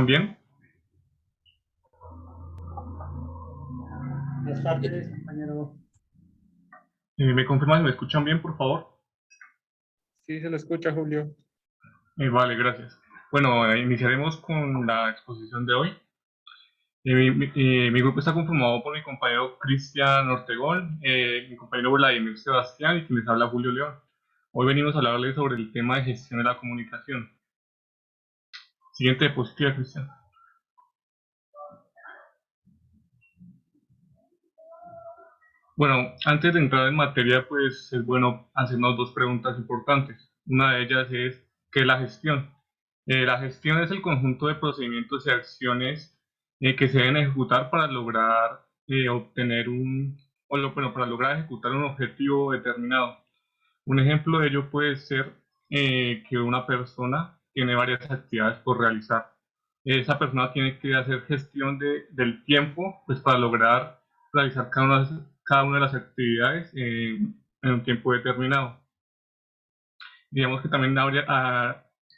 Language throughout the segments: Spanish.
Bien. Buenas tardes, compañero. ¿Me confirman si me escuchan bien, por favor? Sí, se lo escucha, Julio. Vale, gracias. Bueno, iniciaremos con la exposición de hoy. Mi grupo está conformado por mi compañero Cristian Ortegón, mi compañero Vladimir Sebastián y quien les habla Julio León. Hoy venimos a hablarles sobre el tema de gestión de la comunicación. Siguiente diapositiva, Cristian. Bueno, antes de entrar en materia, pues es bueno hacernos dos preguntas importantes. Una de ellas es, ¿qué es la gestión? La gestión es el conjunto de procedimientos y acciones que se deben ejecutar para lograr obtener bueno, para lograr ejecutar un objetivo determinado. Un ejemplo de ello puede ser que una persona tiene varias actividades por realizar. Esa persona tiene que hacer gestión del tiempo, pues para lograr realizar cada una de las actividades en un tiempo determinado. Digamos que también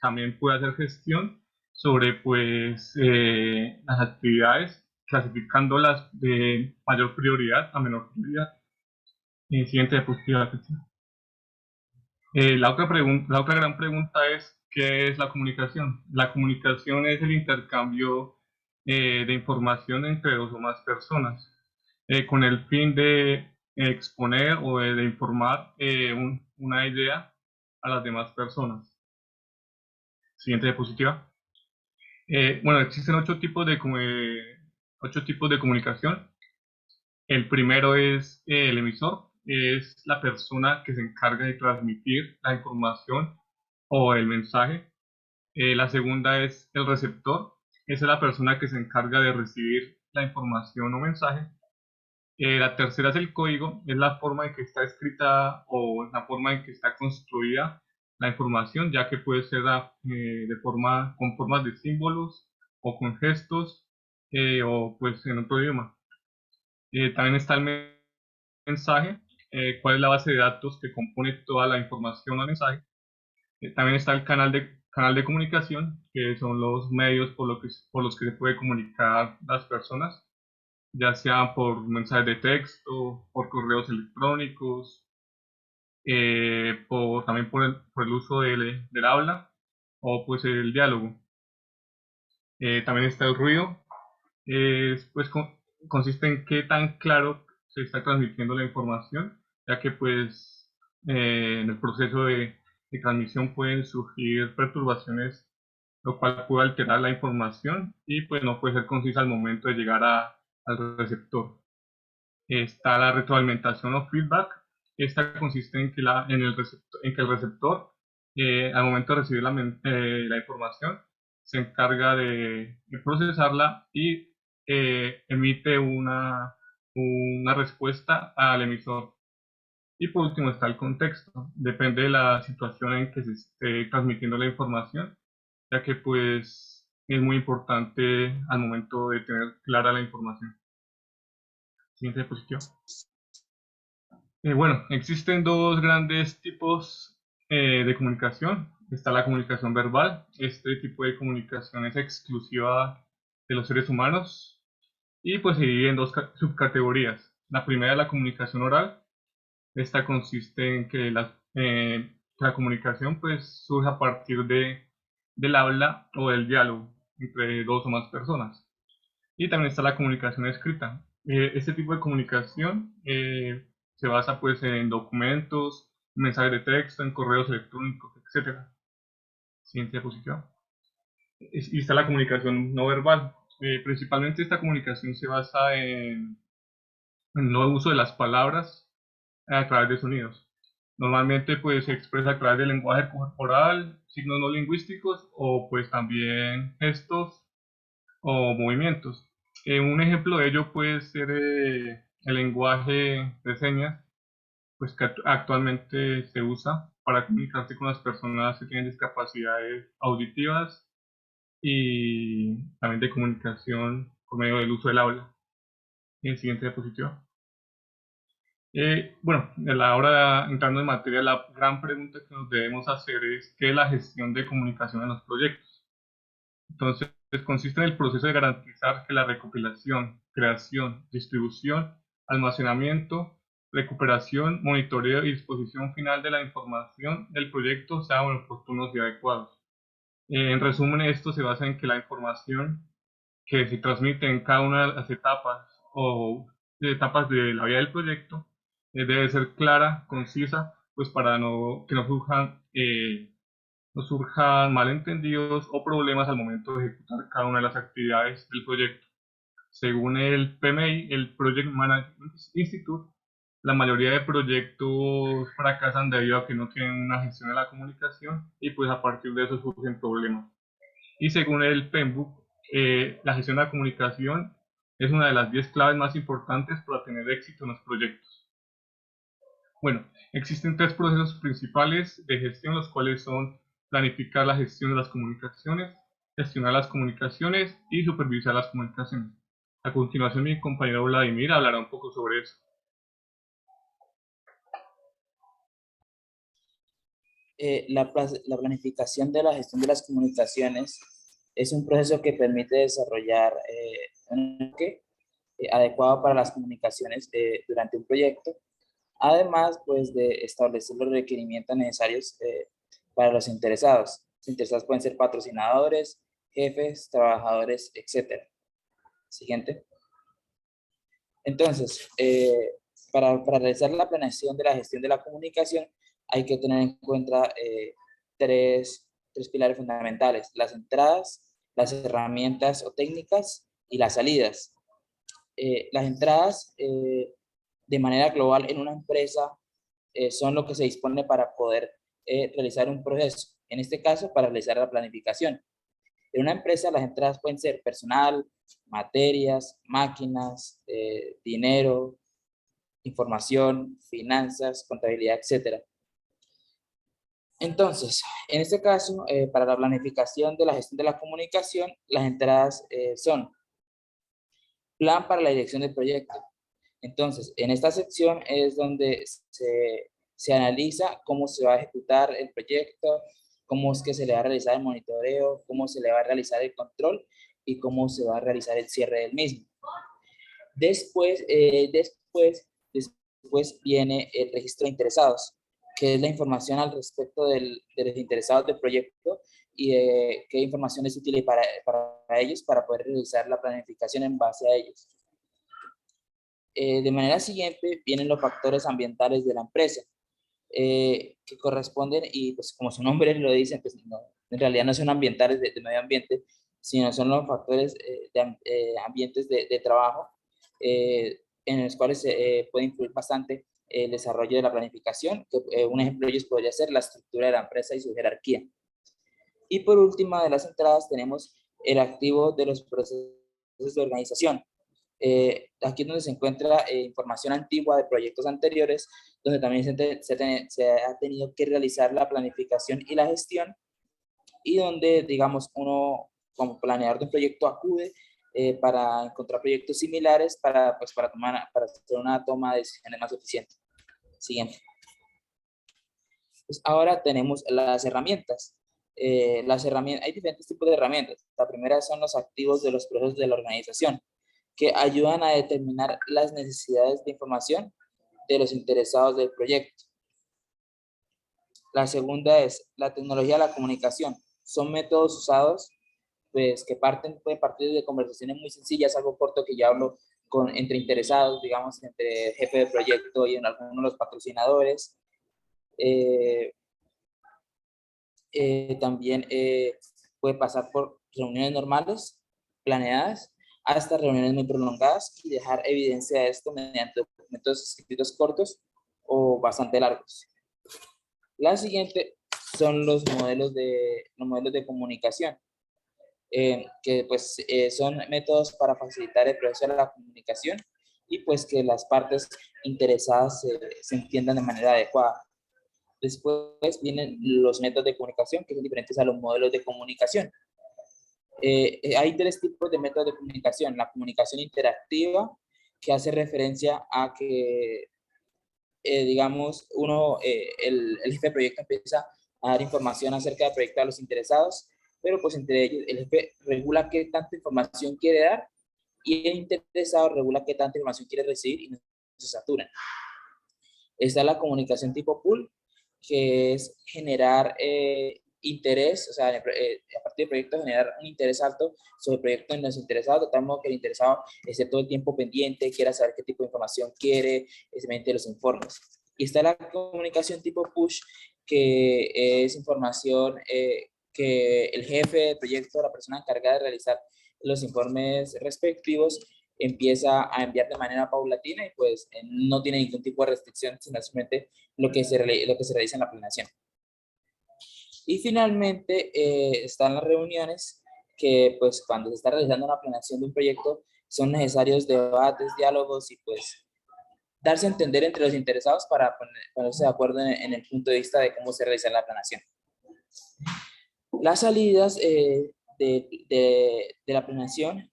también puede hacer gestión sobre pues las actividades, clasificándolas de mayor prioridad a menor prioridad. Siguiente diapositiva, Cristina. La otra gran pregunta es, ¿qué es la comunicación? La comunicación es el intercambio de información entre dos o más personas, con el fin de exponer o de informar una idea a las demás personas. Siguiente diapositiva. Bueno, existen ocho tipos de comunicación. El primero es el emisor, es la persona que se encarga de transmitir la información o el mensaje. La segunda es el receptor, esa es la persona que se encarga de recibir la información o mensaje. La tercera es el código, es la forma en que está escrita o la forma en que está construida la información, ya que puede ser con formas de símbolos o con gestos o pues en otro idioma. También está el mensaje, cuál es la base de datos que compone toda la información o mensaje. También está el canal de comunicación, que son los medios por los que se puede comunicar las personas, ya sea por mensajes de texto, por correos electrónicos, también por el uso del habla o pues el diálogo. También está el ruido, pues consiste en qué tan claro se está transmitiendo la información, ya que pues en el proceso de transmisión pueden surgir perturbaciones, lo cual puede alterar la información y pues no puede ser concisa al momento de llegar al receptor. Está la retroalimentación o feedback. Esta consiste en que el receptor, al momento de recibir la información, se encarga de procesarla y emite una respuesta al emisor. Y por último está el contexto. Depende de la situación en que se esté transmitiendo la información, ya que pues es muy importante al momento de tener clara la información. Siguiente diapositiva. Bueno, existen dos grandes tipos de comunicación. Está la comunicación verbal. Este tipo de comunicación es exclusiva de los seres humanos y pues se divide en dos subcategorías. La primera es la comunicación oral. Esta consiste en que la comunicación pues surge a partir del habla o del diálogo entre dos o más personas. Y también está la comunicación escrita. Este tipo de comunicación se basa pues en documentos, mensajes de texto, en correos electrónicos, etc. Siguiente diapositiva. y está la comunicación no verbal. Principalmente esta comunicación se basa en no uso de las palabras a través de sonidos. Normalmente pues se expresa a través del lenguaje corporal, signos no lingüísticos o pues también gestos o movimientos. Un ejemplo de ello puede ser el lenguaje de señas, pues que actualmente se usa para comunicarse con las personas que tienen discapacidades auditivas y también de comunicación por medio del uso del habla. En siguiente diapositiva. Bueno, ahora entrando en materia, la gran pregunta que nos debemos hacer es ¿qué es la gestión de comunicación en los proyectos? Entonces, consiste en el proceso de garantizar que la recopilación, creación, distribución, almacenamiento, recuperación, monitoreo y disposición final de la información del proyecto sean oportunos y adecuados. En resumen, esto se basa en que la información que se transmite en cada una de las etapas o de etapas de la vida del proyecto debe ser clara, concisa, pues para que no surjan malentendidos o problemas al momento de ejecutar cada una de las actividades del proyecto. Según el PMI, el Project Management Institute, la mayoría de proyectos fracasan debido a que no tienen una gestión de la comunicación y pues a partir de eso surgen problemas. Y según el PMBOK, la gestión de la comunicación es una de las 10 claves más importantes para tener éxito en los proyectos. Bueno, existen tres procesos principales de gestión, los cuales son planificar la gestión de las comunicaciones, gestionar las comunicaciones y supervisar las comunicaciones. A continuación, mi compañero Vladimir hablará un poco sobre eso. La planificación de la gestión de las comunicaciones es un proceso que permite desarrollar un enfoque adecuado para las comunicaciones durante un proyecto, además pues de establecer los requerimientos necesarios para los interesados. Los interesados pueden ser patrocinadores, jefes, trabajadores, etc. Siguiente. Entonces, para realizar la planeación de la gestión de la comunicación, hay que tener en cuenta tres pilares fundamentales: las entradas, las herramientas o técnicas y las salidas. Las entradas, de manera global en una empresa, son lo que se dispone para poder realizar un proceso. En este caso, para realizar la planificación. En una empresa las entradas pueden ser personal, materias, máquinas, dinero, información, finanzas, contabilidad, etc. Entonces, en este caso, para la planificación de la gestión de la comunicación, las entradas son plan para la dirección del proyecto. Entonces, en esta sección es donde se analiza cómo se va a ejecutar el proyecto, cómo es que se le va a realizar el monitoreo, cómo se le va a realizar el control y cómo se va a realizar el cierre del mismo. Después viene el registro de interesados, que es la información al respecto de los interesados del proyecto y qué información es útil para ellos para poder realizar la planificación en base a ellos. De manera siguiente vienen los factores ambientales de la empresa, que corresponden, y pues como su nombre lo dice, pues no, en realidad no son ambientales de medio ambiente, sino son los factores ambientes de trabajo, en los cuales se puede influir bastante el desarrollo de la planificación. Un ejemplo de ellos podría ser la estructura de la empresa y su jerarquía. Y por último de las entradas tenemos el activo de los procesos de organización. Aquí es donde se encuentra información antigua de proyectos anteriores, donde también se ha tenido que realizar la planificación y la gestión, y donde, digamos, uno como planeador de un proyecto acude para encontrar proyectos similares para hacer una toma de decisiones más eficiente. Siguiente. Pues ahora tenemos las herramientas. Hay diferentes tipos de herramientas. La primera son los activos de los procesos de la organización, que ayudan a determinar las necesidades de información de los interesados del proyecto. La segunda es la tecnología de la comunicación. Son métodos usados pues, que pueden partir de conversaciones muy sencillas, algo corto que yo hablo entre interesados, digamos, entre jefe de proyecto y en algunos de los patrocinadores. También puede pasar por reuniones normales, planeadas, hasta reuniones muy prolongadas y dejar evidencia de esto mediante documentos escritos cortos o bastante largos. La siguiente son los modelos de comunicación, que pues son métodos para facilitar el proceso de la comunicación y pues que las partes interesadas se entiendan de manera adecuada. Después vienen los métodos de comunicación que son diferentes a los modelos de comunicación. Hay tres tipos de métodos de comunicación. La comunicación interactiva, que hace referencia a que, digamos, el jefe de proyecto empieza a dar información acerca del proyecto a los interesados, pero pues entre ellos el jefe regula qué tanta información quiere dar y el interesado regula qué tanta información quiere recibir y no se saturan. Está la comunicación tipo pool, que es generar interés, o sea, a partir del proyecto generar un interés alto sobre el proyecto en los interesados, de tal modo que el interesado esté todo el tiempo pendiente, quiera saber qué tipo de información quiere, se mete los informes. Y está la comunicación tipo push, que es información que el jefe del proyecto, la persona encargada de realizar los informes respectivos, empieza a enviar de manera paulatina y pues no tiene ningún tipo de restricción, sino simplemente lo que se realiza en la planeación. Y finalmente están las reuniones que pues cuando se está realizando una planeación de un proyecto son necesarios debates, diálogos y pues darse a entender entre los interesados para ponerse de acuerdo en el punto de vista de cómo se realiza la planeación. Las salidas de la planeación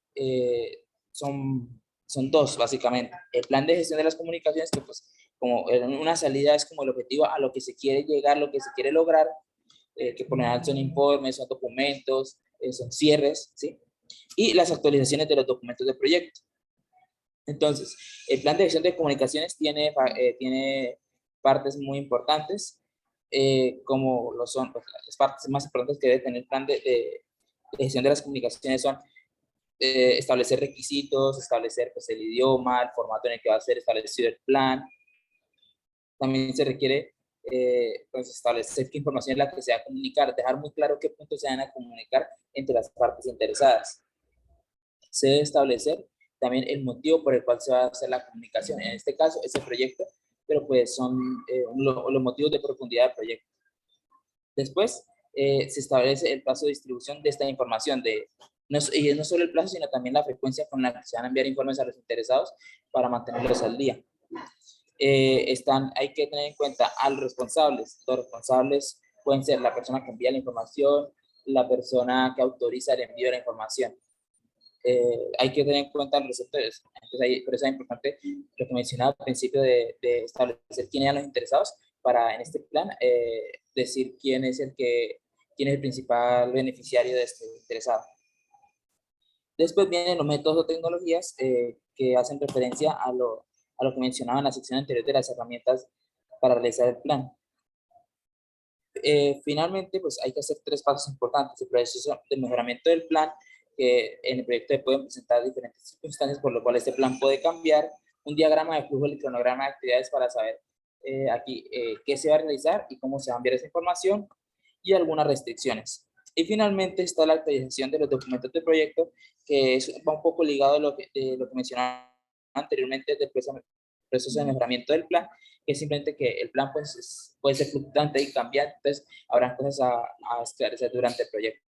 son dos, básicamente. El plan de gestión de las comunicaciones, que pues como una salida es como el objetivo a lo que se quiere llegar, lo que se quiere lograr, que por lo general son informes, son documentos, son cierres, ¿sí? Y las actualizaciones de los documentos de proyecto. Entonces, el plan de gestión de comunicaciones tiene partes muy importantes, como lo son pues, las partes más importantes que debe tener el plan de gestión de las comunicaciones son establecer requisitos, establecer pues, el idioma, el formato en el que va a ser establecido el plan. También se requiere pues, establecer qué información es la que se va a comunicar, dejar muy claro qué puntos se van a comunicar entre las partes interesadas. Se debe establecer también el motivo por el cual se va a hacer la comunicación. En este caso, ese proyecto, pero pues son los motivos de profundidad del proyecto. Después, se establece el plazo de distribución de esta información, y no solo el plazo, sino también la frecuencia con la que se van a enviar informes a los interesados para mantenerlos al día. Hay que tener en cuenta a los responsables. Los responsables pueden ser la persona que envía la información, la persona que autoriza el envío de la información. Hay que tener en cuenta los receptores. Entonces, por eso es importante lo que mencionaba al principio de establecer quiénes eran los interesados para en este plan decir quién es el principal beneficiario de este interesado. Después vienen los métodos o tecnologías que hacen referencia a lo que mencionaba en la sección anterior de las herramientas para realizar el plan. Finalmente, pues hay que hacer tres pasos importantes. El proceso de mejoramiento del plan, que en el proyecto se pueden presentar diferentes circunstancias por lo cual este plan puede cambiar, un diagrama de flujo, el cronograma de actividades para saber qué se va a realizar y cómo se va a enviar esa información y algunas restricciones. Y finalmente está la actualización de los documentos de proyecto, que va un poco ligado a lo que mencionaba anteriormente del proceso de mejoramiento del plan, que es simplemente que el plan pues, puede ser fluctuante y cambiar, entonces habrá cosas a esclarecer durante el proyecto.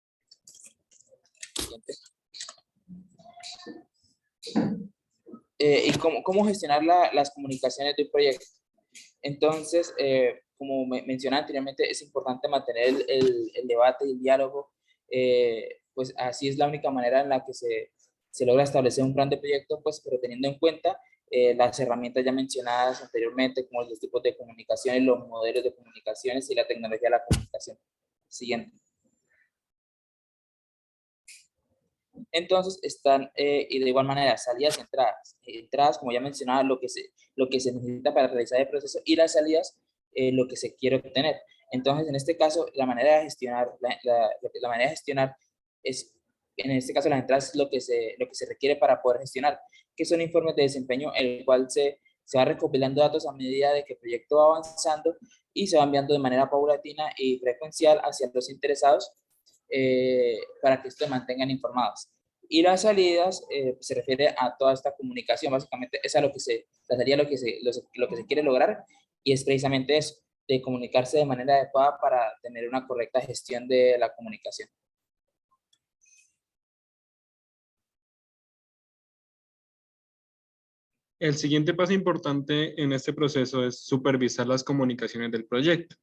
Y cómo gestionar las comunicaciones de un proyecto. Entonces, como mencioné anteriormente, es importante mantener el debate y el diálogo, pues así es la única manera en la que se logra establecer un plan de proyecto, pues pero teniendo en cuenta las herramientas ya mencionadas anteriormente, como los tipos de comunicaciones, los modelos de comunicaciones y la tecnología de la comunicación. Siguiente. Entonces están, y de igual manera, salidas y entradas. Entradas, como ya mencionaba, lo que se necesita para realizar el proceso, y las salidas, lo que se quiere obtener. Entonces, en este caso, la manera de gestionar, la manera de gestionar es, en este caso, las entradas es lo que se requiere para poder gestionar, que son informes de desempeño, en el cual se va recopilando datos a medida de que el proyecto va avanzando y se va enviando de manera paulatina y frecuencial hacia los interesados para que estos mantengan informados. Y las salidas se refiere a toda esta comunicación, básicamente es a lo que sería lo que se quiere lograr, y es precisamente eso, de comunicarse de manera adecuada para tener una correcta gestión de la comunicación. El siguiente paso importante en este proceso es supervisar las comunicaciones del proyecto.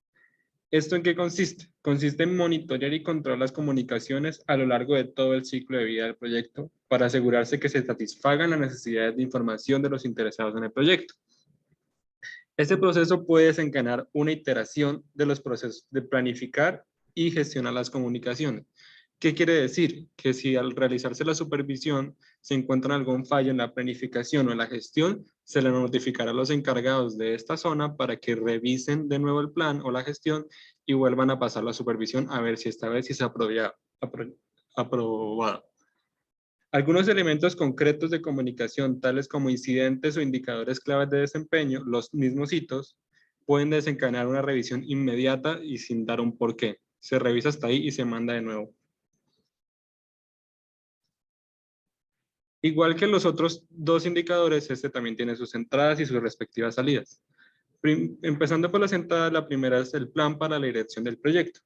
¿Esto en qué consiste? Consiste en monitorear y controlar las comunicaciones a lo largo de todo el ciclo de vida del proyecto para asegurarse que se satisfagan las necesidades de información de los interesados en el proyecto. Este proceso puede desencadenar una iteración de los procesos de planificar y gestionar las comunicaciones. ¿Qué quiere decir? Que si al realizarse la supervisión se encuentra algún fallo en la planificación o en la gestión, se le notificará a los encargados de esta zona para que revisen de nuevo el plan o la gestión y vuelvan a pasar la supervisión a ver si esta vez sí se ha aprobado. Algunos elementos concretos de comunicación, tales como incidentes o indicadores claves de desempeño, los mismos hitos, pueden desencadenar una revisión inmediata y sin dar un porqué. Se revisa hasta ahí y se manda de nuevo. Igual que los otros dos indicadores, este también tiene sus entradas y sus respectivas salidas. Empezando por las entradas, la primera es el plan para la dirección del proyecto.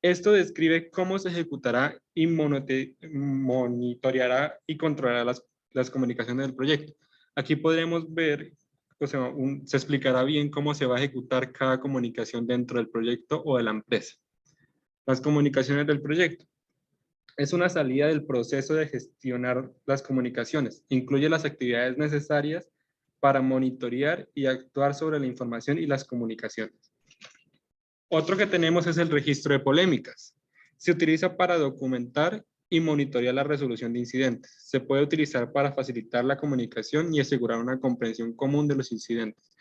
Esto describe cómo se ejecutará y monitoreará y controlará las comunicaciones del proyecto. Aquí podremos ver, o sea, se explicará bien cómo se va a ejecutar cada comunicación dentro del proyecto o de la empresa. Las comunicaciones del proyecto. Es una salida del proceso de gestionar las comunicaciones. Incluye las actividades necesarias para monitorear y actuar sobre la información y las comunicaciones. Otro que tenemos es el registro de polémicas. Se utiliza para documentar y monitorear la resolución de incidentes. Se puede utilizar para facilitar la comunicación y asegurar una comprensión común de los incidentes.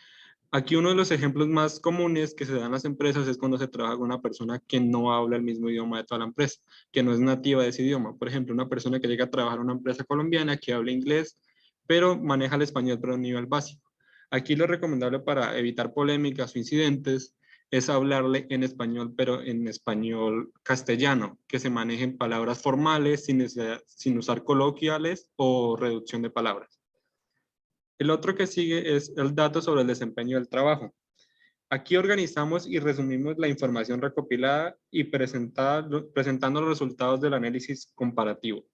Aquí uno de los ejemplos más comunes que se dan en las empresas es cuando se trabaja con una persona que no habla el mismo idioma de toda la empresa, que no es nativa de ese idioma. Por ejemplo, una persona que llega a trabajar en una empresa colombiana que habla inglés, pero maneja el español pero a un nivel básico. Aquí lo recomendable para evitar polémicas o incidentes es hablarle en español, pero en español castellano, que se manejen palabras formales sin usar coloquiales o reducción de palabras. El otro que sigue es el dato sobre el desempeño del trabajo. Aquí organizamos y resumimos la información recopilada y presentando los resultados del análisis comparativo.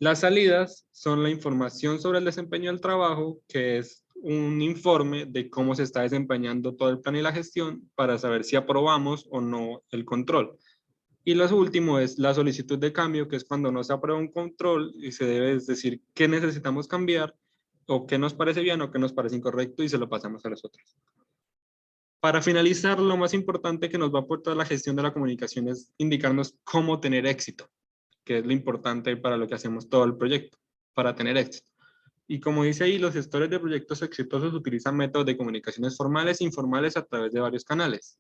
Las salidas son la información sobre el desempeño del trabajo, que es un informe de cómo se está desempeñando todo el plan y la gestión para saber si aprobamos o no el control. Y lo último es la solicitud de cambio, que es cuando no se aprueba un control y se debe decir qué necesitamos cambiar o qué nos parece bien o qué nos parece incorrecto y se lo pasamos a los otros. Para finalizar, lo más importante que nos va a aportar la gestión de la comunicación es indicarnos cómo tener éxito, que es lo importante para lo que hacemos todo el proyecto, para tener éxito. Y como dice ahí, los gestores de proyectos exitosos utilizan métodos de comunicaciones formales e informales a través de varios canales.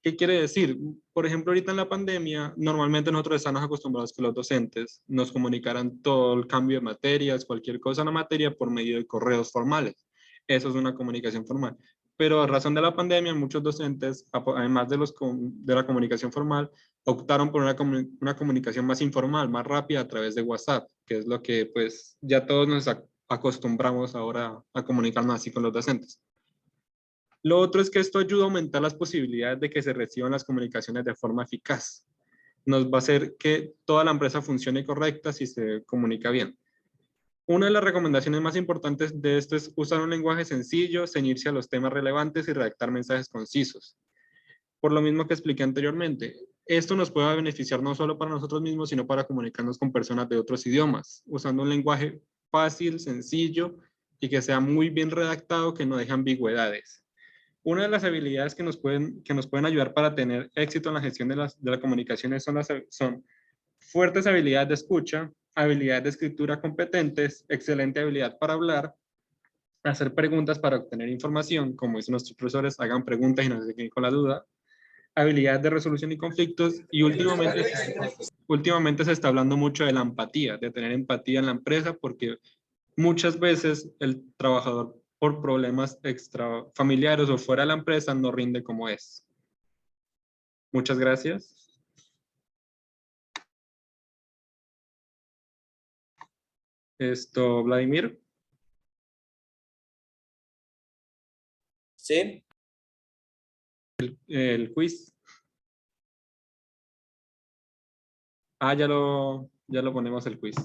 ¿Qué quiere decir? Por ejemplo, ahorita en la pandemia, normalmente nosotros estamos acostumbrados que los docentes nos comunicaran todo el cambio de materias, cualquier cosa en la materia por medio de correos formales. Eso es una comunicación formal. Pero a razón de la pandemia, muchos docentes, además de la comunicación formal, optaron por una comunicación más informal, más rápida a través de WhatsApp, que es lo que pues ya todos nos acostumbramos ahora a comunicarnos así con los docentes. Lo otro es que esto ayuda a aumentar las posibilidades de que se reciban las comunicaciones de forma eficaz. Nos va a hacer que toda la empresa funcione correcta si se comunica bien. Una de las recomendaciones más importantes de esto es usar un lenguaje sencillo, ceñirse a los temas relevantes y redactar mensajes concisos. Por lo mismo que expliqué anteriormente, esto nos puede beneficiar no solo para nosotros mismos, sino para comunicarnos con personas de otros idiomas, usando un lenguaje fácil, sencillo y que sea muy bien redactado, que no deje ambigüedades. Una de las habilidades que nos pueden ayudar para tener éxito en la gestión de la comunicación son fuertes habilidades de escucha, habilidades de escritura competentes, excelente habilidad para hablar, hacer preguntas para obtener información, como dicen nuestros profesores, hagan preguntas y no se queden con la duda, habilidades de resolución y conflictos, y últimamente se está hablando mucho de la empatía, de tener empatía en la empresa, porque muchas veces el trabajador por problemas extrafamiliares o fuera de la empresa no rinde como es. Muchas gracias. Vladimir. ¿Sí? El quiz. Ya lo ponemos el quiz.